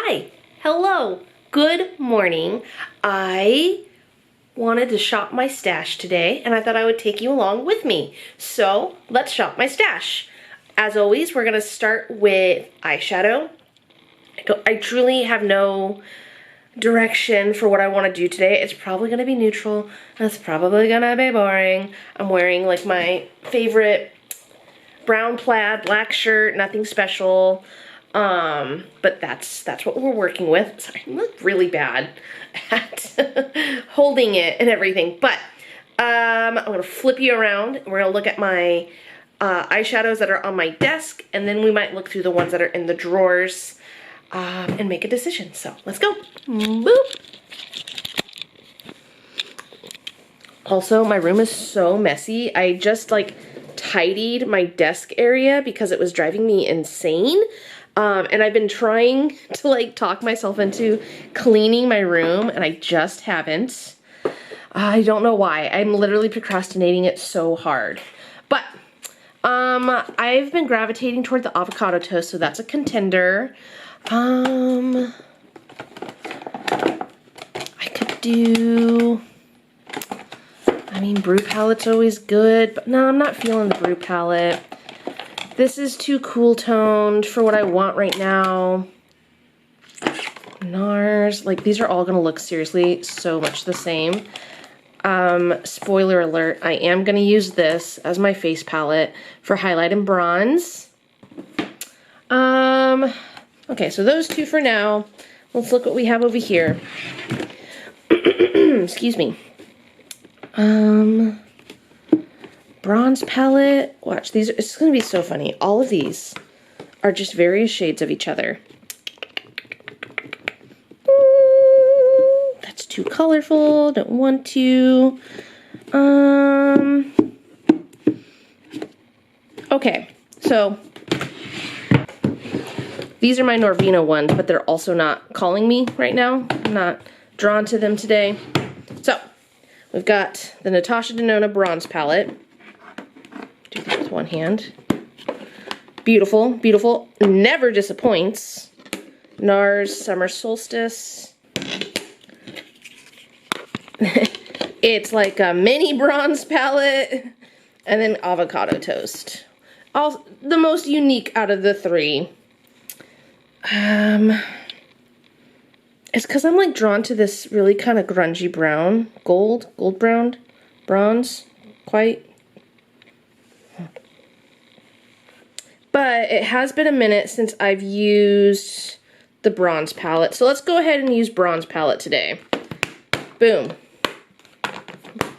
Hi, hello, good morning. I wanted to shop my stash today and I thought I would take you along with me. So let's shop my stash. As always, we're gonna start with eyeshadow. I truly have no direction for what I want to do today. It's probably gonna be neutral. It's probably gonna be boring. I'm wearing like my favorite brown plaid, black shirt, nothing special. But that's what we're working with. Sorry, I look really bad at holding it and everything. But I'm gonna flip you around. We're gonna look at my eyeshadows that are on my desk, and then we might look through the ones that are in the drawers and make a decision. So let's go. Boop. Also, my room is so messy. I just like tidied my desk area because it was driving me insane. And I've been trying to like talk myself into cleaning my room, and I just haven't. I don't know why. I'm literally procrastinating it so hard. But I've been gravitating toward the avocado toast, so that's a contender. I could do, I mean, Brew Palette's always good, but no, I'm not feeling the Brew Palette. This is too cool toned for what I want right now. NARS, like these are all gonna look seriously so much the same. Spoiler alert, I am gonna use this as my face palette for highlight and bronze. Okay, so those two for now. Let's look what we have over here. Excuse me. Bronze palette. Watch, these are, it's gonna be so funny. All of these are just various shades of each other. That's too colorful, don't want to. Okay, so these are my Norvina ones, but they're also not calling me right now. I'm not drawn to them today. So we've got the Natasha Denona bronze palette. Do this with one hand. Beautiful, beautiful. Never disappoints. NARS Summer Solstice. It's like a mini bronze palette. And then avocado toast. All the most unique out of the three. It's because I'm like drawn to this really kind of grungy brown. Gold brown, bronze, quite. But it has been a minute since I've used the bronze palette. So let's go ahead and use bronze palette today. Boom.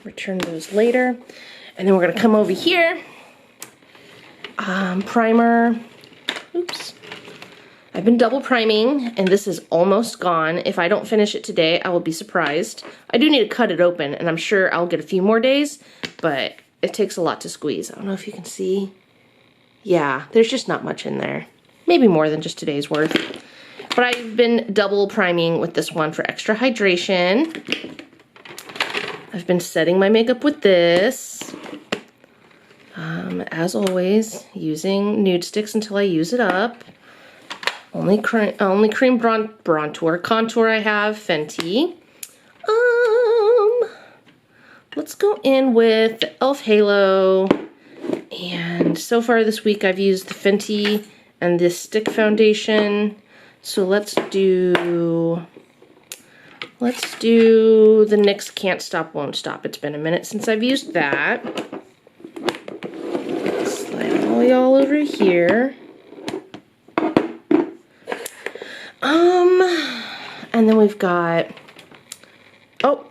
Return those later. And then we're gonna come over here. Primer. Oops. I've been double priming, and this is almost gone. If I don't finish it today, I will be surprised. I do need to cut it open, and I'm sure I'll get a few more days, but it takes a lot to squeeze. I don't know if you can see. Yeah, there's just not much in there. Maybe more than just today's worth. But I've been double priming with this one for extra hydration. I've been setting my makeup with this. As always, using nude sticks until I use it up. Only cream contour I have, Fenty. Let's go in with the e.l.f. Halo. And so far this week I've used the Fenty and this stick foundation. So let's do the NYX Can't Stop Won't Stop. It's been a minute since I've used that. Slide all y'all over here. And then we've got, oh,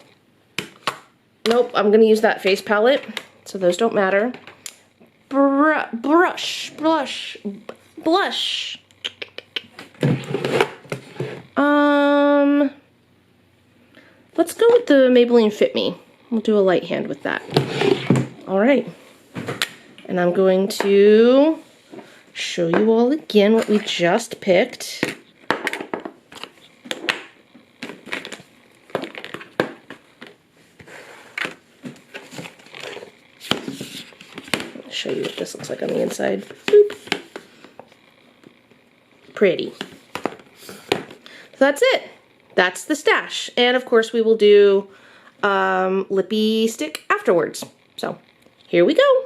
nope, I'm gonna use that face palette, so those don't matter. Blush. Let's go with the Maybelline Fit Me. We'll do a light hand with that. All right. And I'm going to show you all again what we just picked. Show you what this looks like on the inside. Boop. Pretty. So that's it. That's the stash. And of course we will do lippy stick afterwards. So here we go.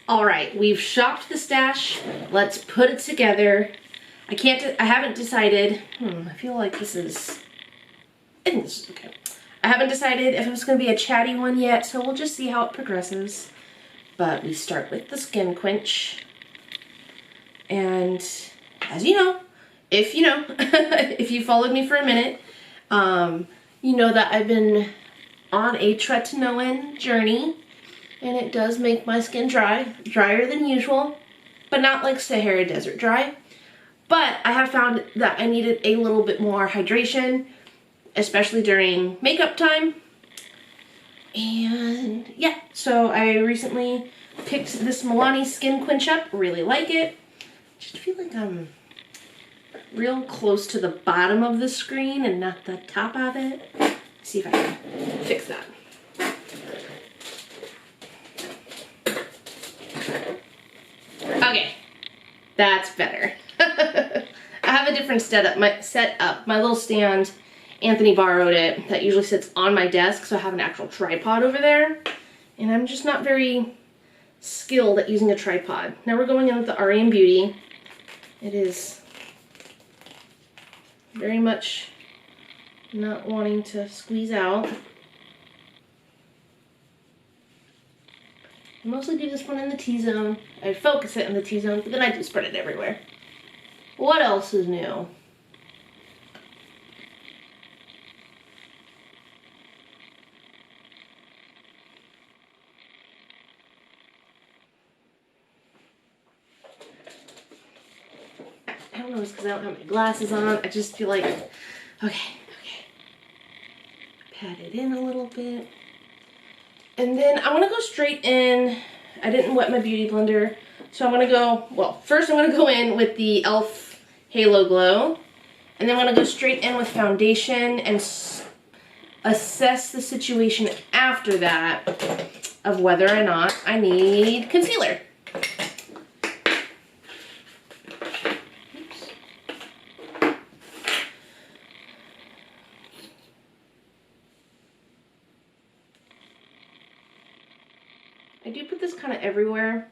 All right, we've shopped the stash. Let's put it together. I haven't decided. I feel like I think this is okay. I haven't decided if it's gonna be a chatty one yet, so we'll just see how it progresses. But we start with the Skin Quench. And as you know, if you know, if you followed me for a minute, you know that I've been on a try to no end journey, and it does make my skin drier than usual, but not like Sahara Desert dry. But I have found that I needed a little bit more hydration, especially during makeup time. And yeah, so I recently picked this Milani Skin Quench up. Really like it. Just feel like I'm real close to the bottom of the screen and not the top of it. Let's see if I can fix that. Okay, that's better. I have a different setup. My little stand, Anthony borrowed it. That usually sits on my desk, so I have an actual tripod over there. And I'm just not very skilled at using a tripod. Now we're going in with the REM Beauty. It is very much not wanting to squeeze out. I mostly do this one in the T-zone. I focus it in the T-zone, but then I do spread it everywhere. What else is new? I don't know, it's because I don't have my glasses on. I just feel like, okay. Pat it in a little bit. And then I want to go straight in. I didn't wet my beauty blender. So I'm going to go, well, first I'm going to go in with the e.l.f. Halo Glow. And then I'm going to go straight in with foundation and assess the situation after that of whether or not I need concealer. I do put this kind of everywhere,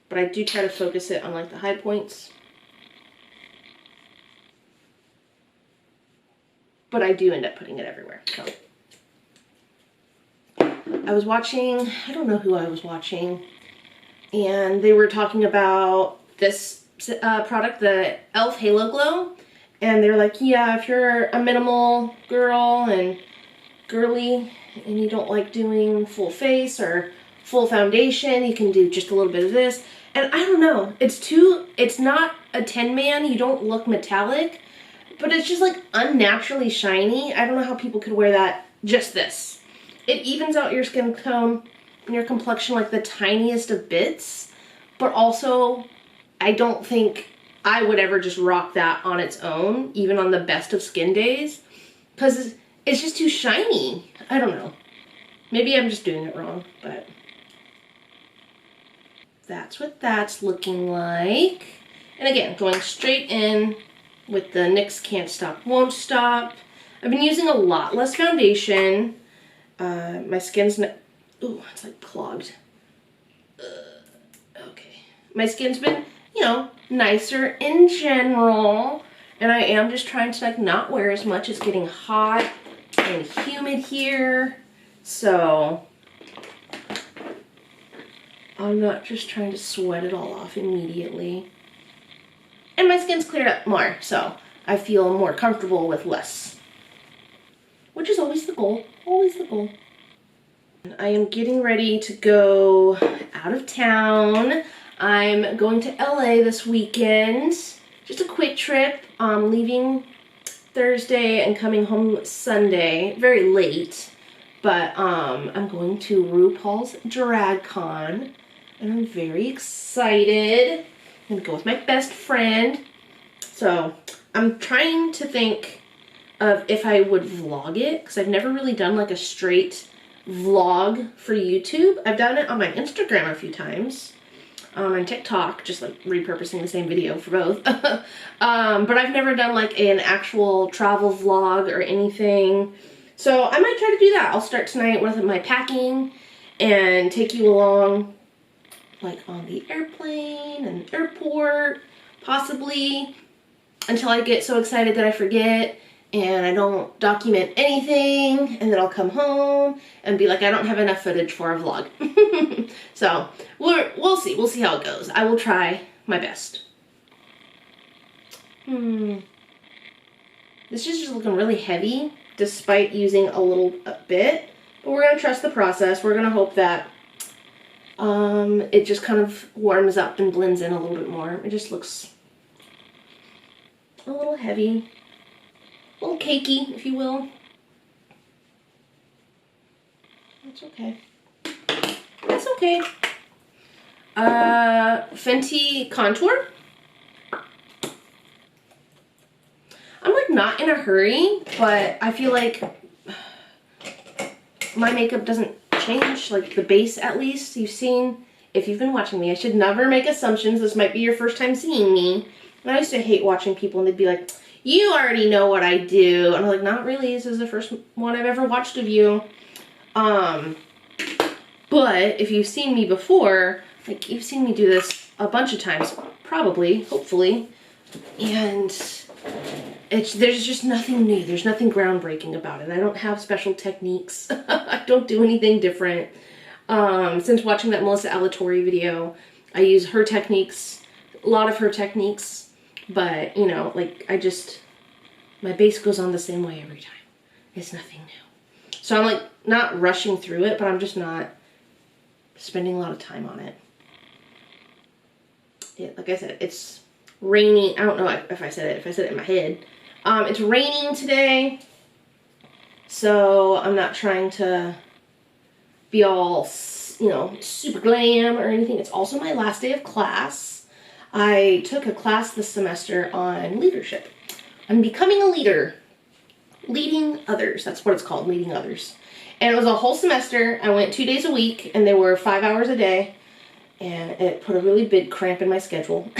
but I do try to focus it on like the high points. But I do end up putting it everywhere. So I was watching, I don't know who I was watching, and they were talking about this product, the e.l.f. Halo Glow, and they're like, yeah, if you're a minimal girl and girly and you don't like doing full face or full foundation, you can do just a little bit of this. And I don't know, it's not a 10 man, you don't look metallic, but it's just like unnaturally shiny. I don't know how people could wear that, just this. It evens out your skin tone and your complexion like the tiniest of bits, but also I don't think I would ever just rock that on its own, even on the best of skin days, because it's just too shiny. I don't know. Maybe I'm just doing it wrong, but that's what that's looking like. And again, going straight in with the NYX Can't Stop, Won't Stop. I've been using a lot less foundation. My skin's ooh, it's like clogged. Okay. My skin's been, you know, nicer in general. And I am just trying to like not wear as much. It's getting hot and humid here. So I'm not just trying to sweat it all off immediately. And my skin's cleared up more, so I feel more comfortable with less. Which is always the goal, always the goal. I am getting ready to go out of town. I'm going to LA this weekend. Just a quick trip. Leaving Thursday and coming home Sunday, very late. But I'm going to RuPaul's Drag Con, and I'm very excited. I'm gonna go with my best friend. So I'm trying to think of if I would vlog it, because I've never really done like a straight vlog for YouTube. I've done it on my Instagram a few times. and TikTok, just like repurposing the same video for both. But I've never done like an actual travel vlog or anything. So I might try to do that. I'll start tonight with my packing and take you along like on the airplane and airport, possibly, until I get so excited that I forget and I don't document anything, and then I'll come home and be like, I don't have enough footage for a vlog. So we'll see. We'll see how it goes. I will try my best. This is just looking really heavy despite using a bit, but we're gonna trust the process. We're gonna hope that it just kind of warms up and blends in a little bit more. It just looks a little heavy. A little cakey, if you will. That's okay. That's okay. Fenty contour. I'm like not in a hurry, but I feel like my makeup doesn't change, like the base at least. You've seen, if you've been watching me, I should never make assumptions. This might be your first time seeing me. And I used to hate watching people and they'd be like, you already know what I do. And I'm like, not really. This is the first one I've ever watched of you. But if you've seen me before, like you've seen me do this a bunch of times, probably, hopefully. And there's just nothing new. There's nothing groundbreaking about it. I don't have special techniques. I don't do anything different. Since watching that Melissa Alatorre video, I use her techniques, a lot of her techniques. But, you know, like, my base goes on the same way every time. It's nothing new. So I'm, like, not rushing through it, but I'm just not spending a lot of time on it. Like I said, it's raining. I don't know if I said it in my head. It's raining today, so I'm not trying to be all, you know, super glam or anything. It's also my last day of class. I took a class this semester on leadership. I'm becoming a leader. Leading others. That's what it's called, leading others. And it was a whole semester. I went 2 days a week, and they were 5 hours a day. And it put a really big cramp in my schedule.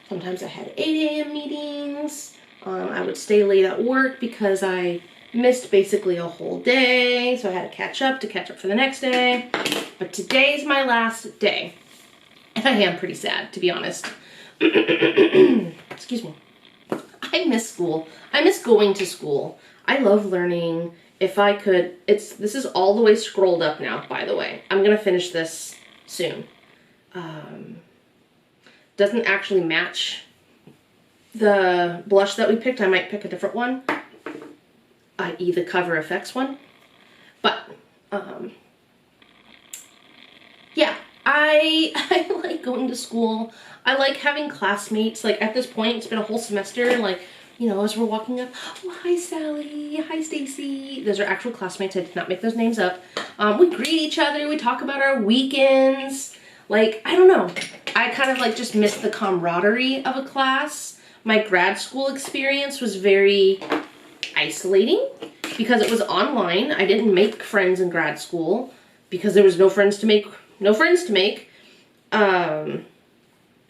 Sometimes I had 8 a.m. meetings. I would stay late at work because I missed basically a whole day. So I had to catch up for the next day. But today's my last day. And I am pretty sad, to be honest. Excuse me. I miss school. I miss going to school. I love learning. If I could, this is all the way scrolled up now, by the way. I'm going to finish this soon. Doesn't actually match the blush that we picked. I might pick a different one, i.e. the Cover FX one. But, yeah. I like going to school. I like having classmates. Like at this point, it's been a whole semester. Like, you know, as we're walking up, oh, hi Sally, hi Stacy. Those are actual classmates. I did not make those names up. We greet each other. We talk about our weekends. Like, I don't know. I kind of like just miss the camaraderie of a class. My grad school experience was very isolating because it was online. I didn't make friends in grad school because there was no friends to make.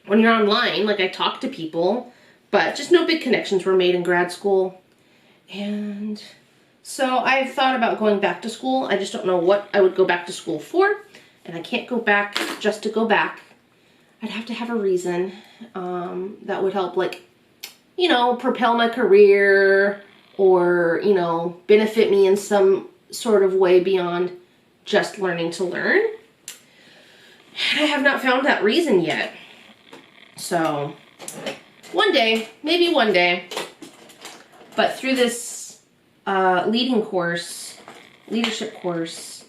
When you're online, like I talk to people, but just no big connections were made in grad school. And so I've thought about going back to school. I just don't know what I would go back to school for. And I can't go back just to go back. I'd have to have a reason that would help, like, you know, propel my career or, you know, benefit me in some sort of way beyond just learning to learn. I have not found that reason yet. So, one day, maybe one day. But through this leadership course,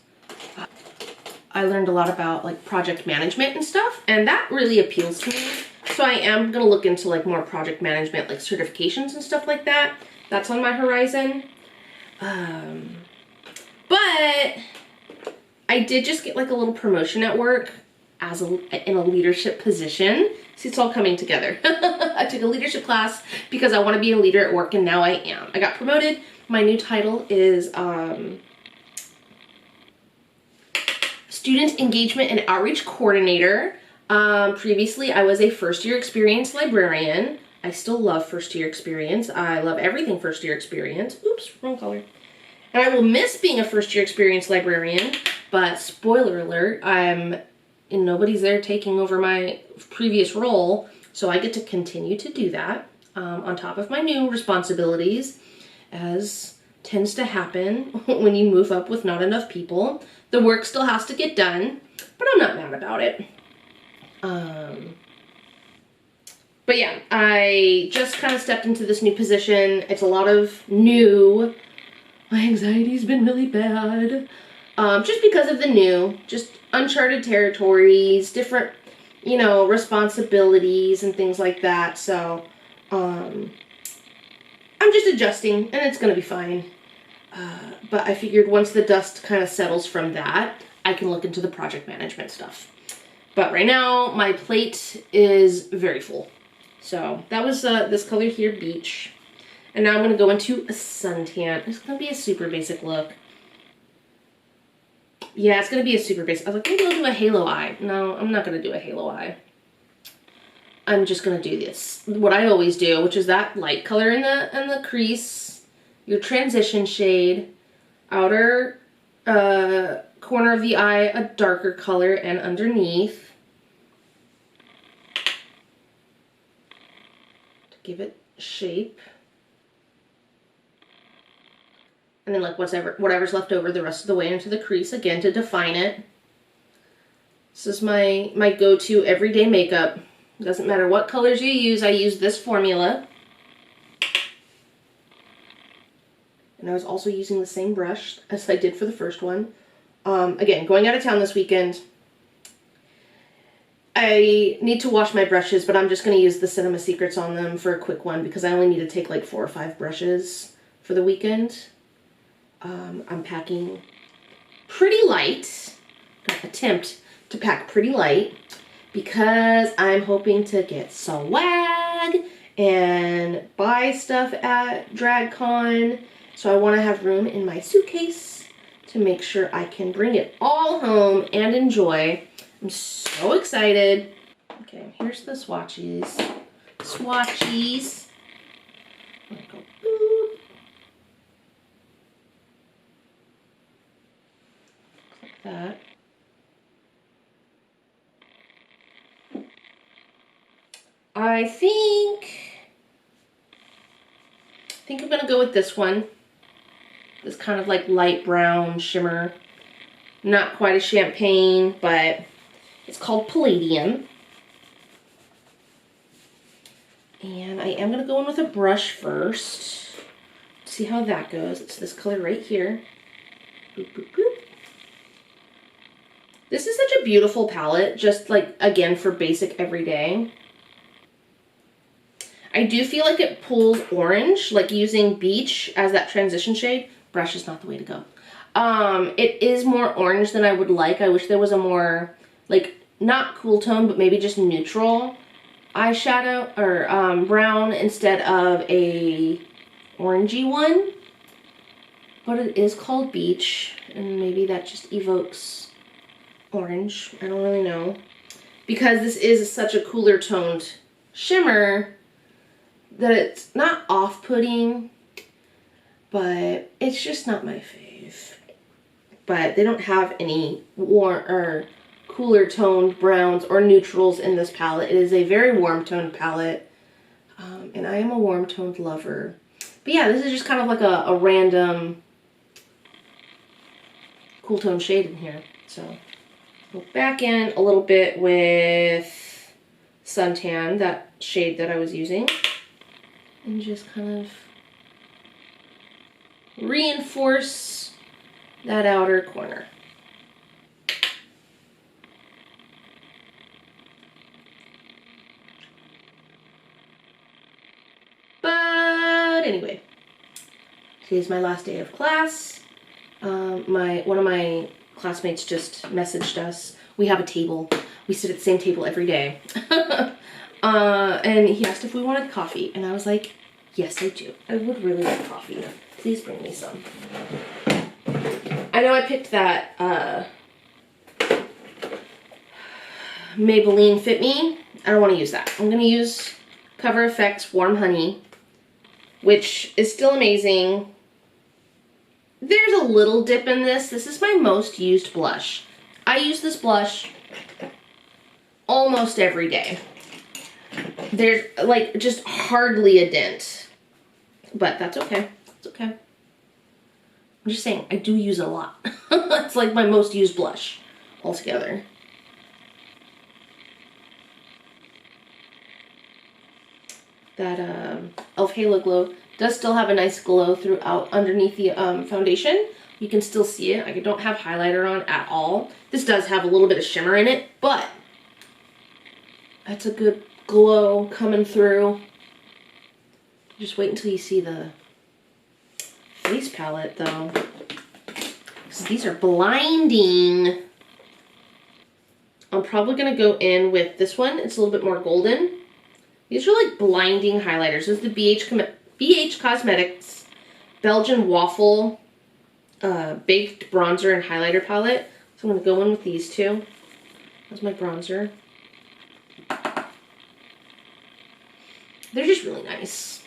I learned a lot about like project management and stuff, and that really appeals to me. So I am gonna look into like more project management, like certifications and stuff like that. That's on my horizon. But I did just get like a little promotion at work as in a leadership position. See, it's all coming together. I took a leadership class because I want to be a leader at work, and now I am. I got promoted. My new title is student engagement and outreach coordinator. Previously, I was a first-year experience librarian. I still love first-year experience. I love everything first-year experience. Oops, wrong color. And I will miss being a first-year experience librarian, but spoiler alert, nobody's there taking over my previous role, so I get to continue to do that on top of my new responsibilities, as tends to happen when you move up with not enough people. The work still has to get done, but I'm not mad about it. But yeah, I just kind of stepped into this new position. It's a lot of new. My anxiety's been really bad. Just because of the new, just uncharted territories, different, you know, responsibilities and things like that. So, I'm just adjusting and it's gonna be fine. But I figured once the dust kind of settles from that, I can look into the project management stuff. But right now, my plate is very full. So that was this color here, Beach. And now I'm going to go into a suntan. It's going to be a super basic look. Yeah, it's going to be a super basic. I was like, maybe I'll do a halo eye. No, I'm not going to do a halo eye. I'm just going to do this. What I always do, which is that light color in the crease, your transition shade, outer corner of the eye, a darker color, and underneath to give it shape. And then like whatever's left over the rest of the way into the crease, again, to define it. This is my go-to everyday makeup. Doesn't matter what colors you use, I use this formula. And I was also using the same brush as I did for the first one. Again, going out of town this weekend. I need to wash my brushes, but I'm just going to use the Cinema Secrets on them for a quick one because I only need to take like 4 or 5 brushes for the weekend. I'm packing pretty light. I'm gonna attempt to pack pretty light because I'm hoping to get swag and buy stuff at DragCon. So I want to have room in my suitcase to make sure I can bring it all home and enjoy. I'm so excited. Okay, here's the swatches. Swatchies. I'm gonna go boop. Like that. I think I'm gonna go with this one. This kind of like light brown shimmer. Not quite a champagne, but it's called Palladium. And I am gonna go in with a brush first. See how that goes. It's this color right here. Boop, boop, boop. This is such a beautiful palette, just like, again, for basic everyday. I do feel like it pulls orange, like using Beach as that transition shade. Brush is not the way to go. It is more orange than I would like. I wish there was a more, like, not cool tone, but maybe just neutral eyeshadow, or brown instead of a orangey one. But it is called Beach, and maybe that just evokes orange. I don't really know. Because this is such a cooler toned shimmer that it's not off-putting, but it's just not my fave. But they don't have any warm or cooler toned browns or neutrals in this palette. It is a very warm toned palette, and I am a warm toned lover. But yeah, this is just kind of like a random cool tone shade in here. So go back in a little bit with Suntan, that shade that I was using, and just kind of reinforce that outer corner. But anyway, today's my last day of class. One of my classmates just messaged us. We have a table. We sit at the same table every day. And he asked if we wanted coffee, and I was like, yes, I do. I would really like coffee. Please bring me some. I know I picked that Maybelline Fit Me. I don't want to use that. I'm going to use Cover FX Warm Honey, which is still amazing. There's a little dip in this. This is my most used blush. I use this blush almost every day. There's like just hardly a dent, but that's okay. It's okay. I'm just saying, I do use it a lot. It's like my most used blush altogether. That e.l.f. Halo Glow does still have a nice glow throughout underneath the foundation. You can still see it. I don't have highlighter on at all. This does have a little bit of shimmer in it, but that's a good glow coming through. Just wait until you see the face palette though. Because these are blinding. I'm probably going to go in with this one. It's a little bit more golden. These are like blinding highlighters. This is the BH Cosmetics Belgian Waffle Baked Bronzer and Highlighter Palette. So I'm going to go in with these two. That's my bronzer. They're just really nice.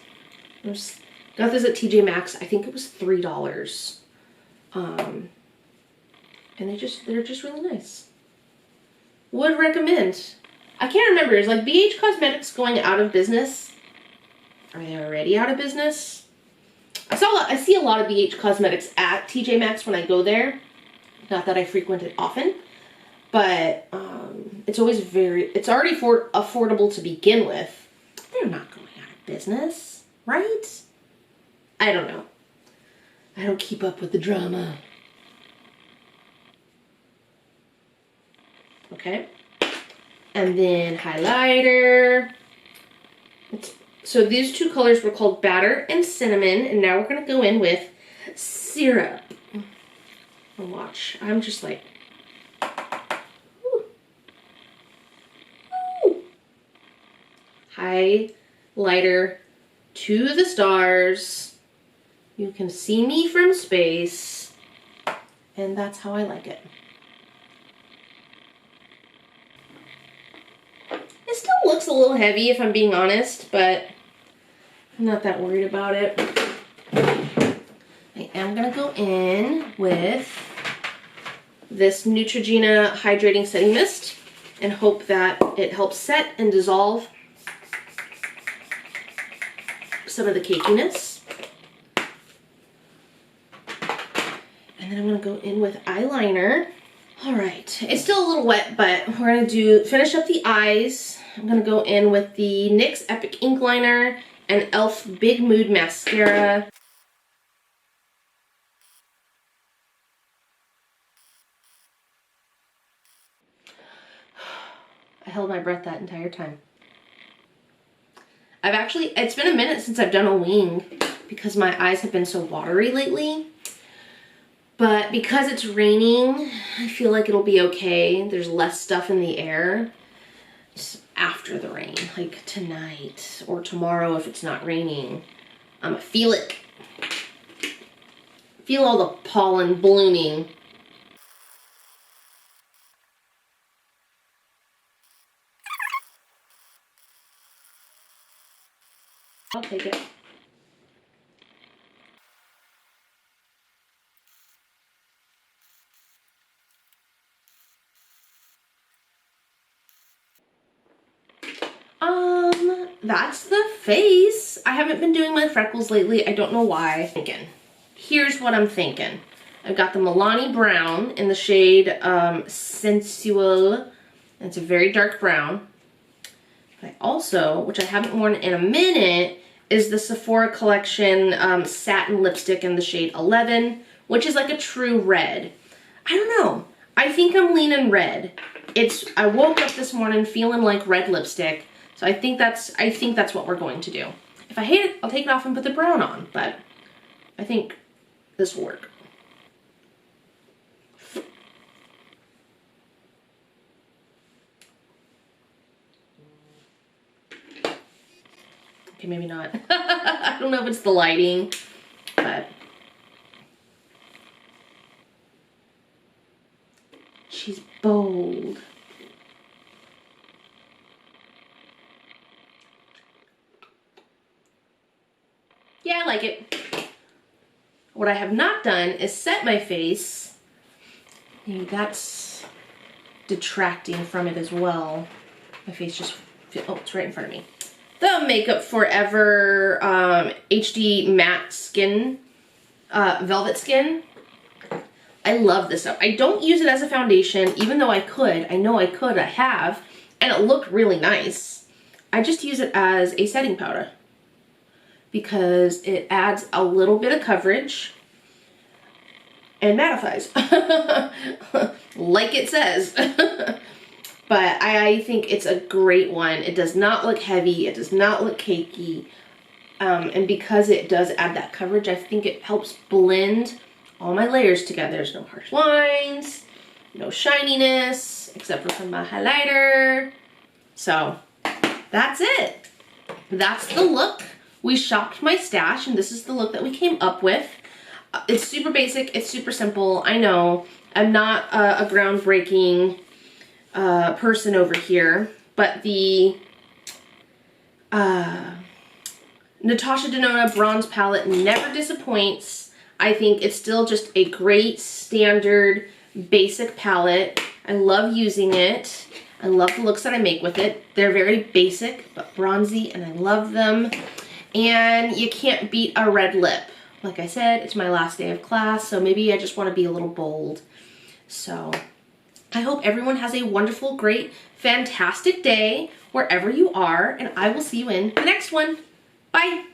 Got this at TJ Maxx. I think it was $3. And they're just really nice. Would recommend. I can't remember. Is like BH Cosmetics going out of business? Are they already out of business? I see a lot of BH Cosmetics at TJ Maxx when I go there. Not that I frequent it often, but it's always it's already affordable to begin with. They're not going out of business, right? I don't know. I don't keep up with the drama. Okay. And then highlighter. So these two colors were called Batter and Cinnamon, and now we're going to go in with Syrup. And watch. I'm just like... Ooh. Ooh. Highlighter to the stars. You can see me from space. And that's how I like it. It still looks a little heavy if I'm being honest, but I'm not that worried about it. I am going to go in with this Neutrogena Hydrating Setting Mist and hope that it helps set and dissolve some of the cakiness. And then I'm going to go in with eyeliner. Alright, it's still a little wet, but we're going to finish up the eyes. I'm going to go in with the NYX Epic Ink Liner and e.l.f. Big Mood Mascara. I held my breath that entire time. It's been a minute since I've done a wing because my eyes have been so watery lately. But because it's raining, I feel like it'll be okay. There's less stuff in the air. Just after the rain, like tonight or tomorrow if it's not raining, I'm gonna feel it. Feel all the pollen blooming. I'll take it. That's the face. I haven't been doing my freckles lately. I don't know why. Here's what I'm thinking. I've got the Milani Brown in the shade Sensual. It's a very dark brown. But I also, which I haven't worn in a minute, is the Sephora Collection Satin Lipstick in the shade 11, which is like a true red. I don't know. I think I'm leaning red. I woke up this morning feeling like red lipstick. So I think that's what we're going to do. If I hate it, I'll take it off and put the brown on, but I think this will work. Okay, maybe not. I don't know if it's the lighting, but she's bold. Yeah, I like it. What I have not done is set my face. Maybe that's detracting from it as well. My face just, oh, it's right in front of me. The Makeup Forever HD Matte Skin, Velvet Skin. I love this stuff. I don't use it as a foundation, even though I could. I know I could, I have, and it looked really nice. I just use it as a setting powder because it adds a little bit of coverage and mattifies, like it says. But I think it's a great one. It does not look heavy. It does not look cakey. And because it does add that coverage, I think it helps blend all my layers together. There's no harsh lines, no shininess, except for from my highlighter. So that's it. That's the look. We shopped my stash, and this is the look that we came up with. It's super basic. It's super simple. I know I'm not a groundbreaking person over here, but the Natasha Denona Bronze Palette never disappoints. I think it's still just a great standard basic palette. I love using it. I love the looks that I make with it. They're very basic but bronzy, and I love them. And you can't beat a red lip. Like I said, it's my last day of class, so maybe I just want to be a little bold. So I hope everyone has a wonderful, great, fantastic day wherever you are, and I will see you in the next one. Bye.